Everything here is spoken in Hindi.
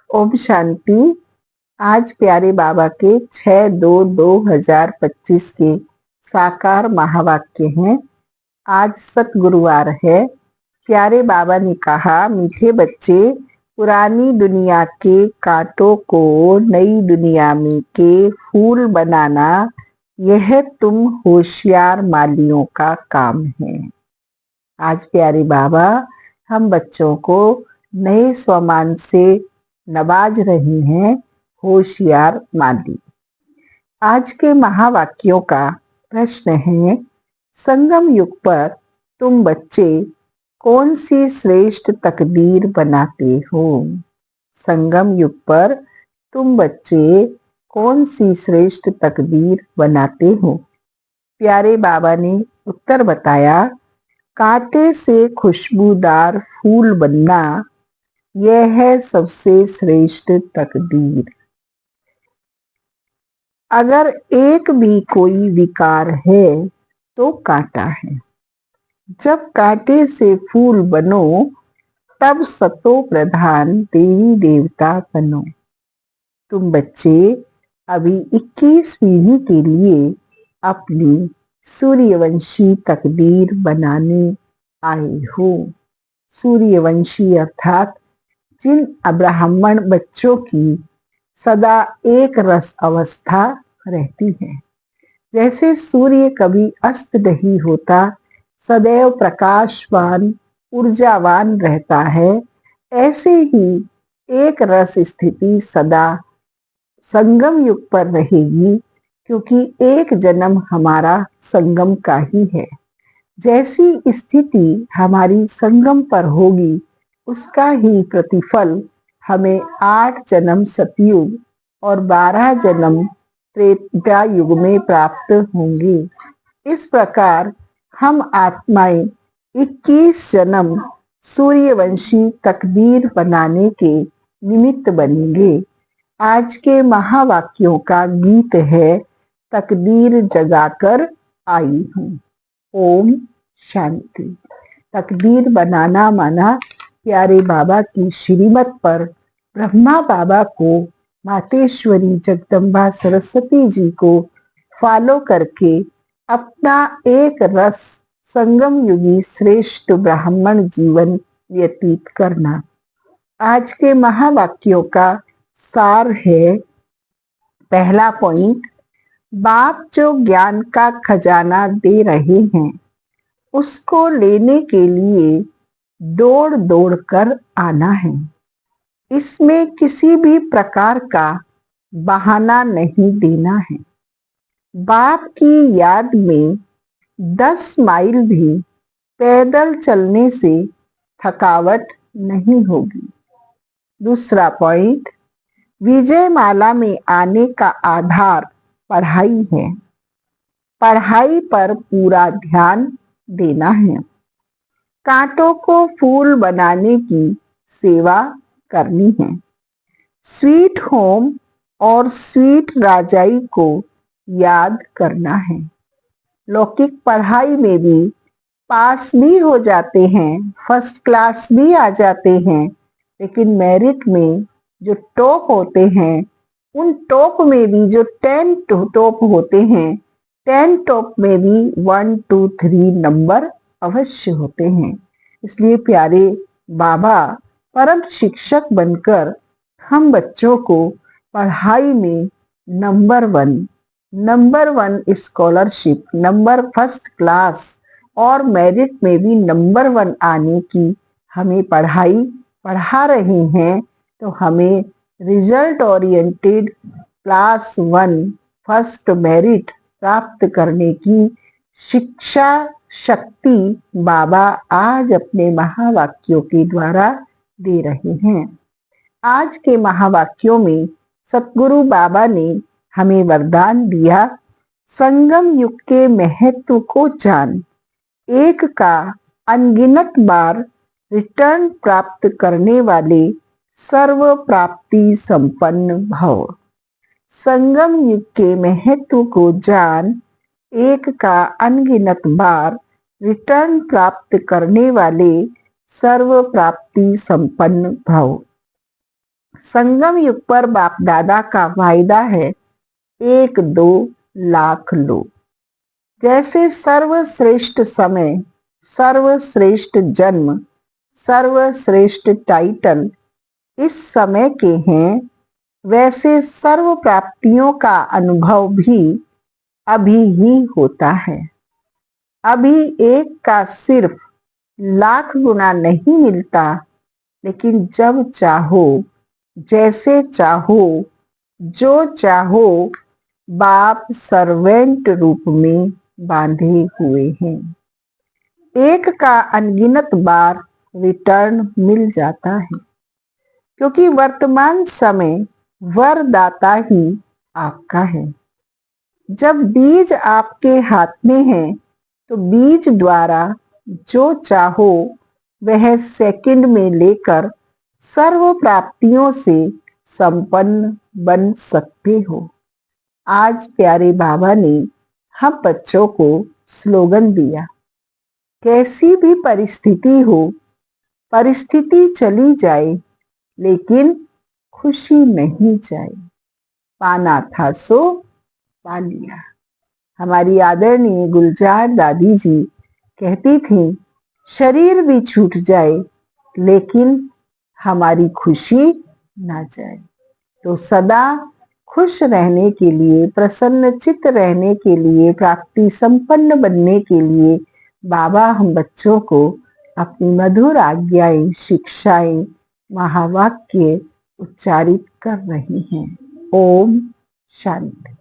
ओम शांति। आज प्यारे बाबा के 6/2/2025 के साकार महावाक्य हैं। आज सतगुरुवार है। प्यारे बाबा ने कहा, मीठे बच्चे, पुरानी दुनिया के कांटों को नई दुनिया में के फूल बनाना, यह तुम होशियार मालियों का काम है। आज प्यारे बाबा हम बच्चों को नए स्वमान से नवाज रही हैं, होशियार माली। आज के महावाक्यों का प्रश्न है, संगम युग पर तुम बच्चे कौन सी श्रेष्ठ तकदीर बनाते हो? संगम युग पर तुम बच्चे कौन सी श्रेष्ठ तकदीर बनाते हो? प्यारे बाबा ने उत्तर बताया, कांटे से खुशबूदार फूल बनना, यह है सबसे श्रेष्ठ तकदीर। अगर एक भी कोई विकार है तो कांटा है। जब कांटे से फूल बनो, तब सतो प्रधान देवी देवता बनो। तुम बच्चे अभी 21 पीढ़ी के लिए अपनी सूर्यवंशी तकदीर बनाने आए हो। सूर्यवंशी अर्थात जिन अब्राह्मण बच्चों की सदा एक रस अवस्था रहती है। जैसे सूर्य कभी अस्त नहीं होता, सदैव प्रकाशवान ऊर्जावान रहता है, ऐसे ही एक रस स्थिति सदा संगम युग पर रहेगी, क्योंकि एक जन्म हमारा संगम का ही है। जैसी स्थिति हमारी संगम पर होगी, उसका ही प्रतिफल हमें 8 जन्म सतयुग और 12 जन्म त्रेता युग में प्राप्त होंगे। इस प्रकार हम आत्माएं 21 जन्म सूर्यवंशी तकदीर बनाने के निमित्त बनेंगे। आज के महावाक्यों का गीत है, तकदीर जगाकर आई हूँ। ओम शांति। तकदीर बनाना माना प्यारे बाबा की श्रीमत पर ब्रह्मा बाबा को, मातेश्वरी जगदम्बा सरस्वती जी को फॉलो करके अपना एक रस संगम युगी श्रेष्ठ ब्राह्मण जीवन व्यतीत करना। आज के महावाक्यों का सार है, पहला पॉइंट, बाप जो ज्ञान का खजाना दे रहे हैं, उसको लेने के लिए दौड़ दौड़ कर आना है। इसमें किसी भी प्रकार का बहाना नहीं देना है। बाप की याद में 10 माइल भी पैदल चलने से थकावट नहीं होगी। दूसरा पॉइंट, विजयमाला में आने का आधार पढ़ाई है। पढ़ाई पर पूरा ध्यान देना है। कांटों को फूल बनाने की सेवा करनी है। स्वीट होम और स्वीट राजाई को याद करना है। लौकिक पढ़ाई में भी पास भी हो जाते हैं, फर्स्ट क्लास भी आ जाते हैं, लेकिन मेरिट में जो टॉप होते हैं, उन टॉप में भी जो 10 टॉप होते हैं, 10 टॉप में भी 1 2 3 नंबर अवश्य होते हैं। इसलिए प्यारे बाबा परम शिक्षक बनकर हम बच्चों को पढ़ाई में number 1 scholarship, number first class और मेरिट में भी नंबर 1 आने की हमें पढ़ाई पढ़ा रहे हैं। तो हमें result oriented class 1 first merit प्राप्त करने की शिक्षा शक्ति बाबा आज अपने महावाक्यों के द्वारा दे रहे हैं। आज के महावाक्यों में सतगुरु बाबा ने हमें वरदान दिया, संगम युग के महत्व को जान, एक का अनगिनत बार रिटर्न प्राप्त करने वाले सर्व प्राप्ति संपन्न भव। संगम युग के महत्व को जान, एक का अनगिनत बार रिटर्न प्राप्त करने वाले सर्व प्राप्ति संपन्न भव। संगम युग पर बाप दादा का वायदा है 1-2 लाख लो। जैसे सर्वश्रेष्ठ समय, सर्वश्रेष्ठ जन्म, सर्वश्रेष्ठ टाइटल इस समय के हैं, वैसे सर्व प्राप्तियों का अनुभव भी अभी ही होता है। अभी एक का सिर्फ लाख गुना नहीं मिलता, लेकिन जब चाहो, जैसे चाहो, जो चाहो, बाप सर्वेंट रूप में बांधे हुए हैं। एक का अनगिनत बार रिटर्न मिल जाता है, क्योंकि वर्तमान समय वरदाता ही आपका है। जब बीज आपके हाथ में है, तो बीज द्वारा जो चाहो वह सेकंड में लेकर सर्व प्राप्तियों से संपन्न बन सकते हो। आज प्यारे बाबा ने हम बच्चों को स्लोगन दिया, कैसी भी परिस्थिति हो, परिस्थिति चली जाए, लेकिन खुशी नहीं जाए। पाना था सो पा लिया। हमारी आदरणीय गुलजार दादी जी कहती थी, शरीर भी छूट जाए लेकिन हमारी खुशी ना जाए। तो सदा खुश रहने के लिए, प्रसन्नचित्त रहने के लिए, प्राप्ति संपन्न बनने के लिए बाबा हम बच्चों को अपनी मधुर आज्ञाएं, शिक्षाएं, महावाक्य उच्चारित कर रही हैं। ओम शांति।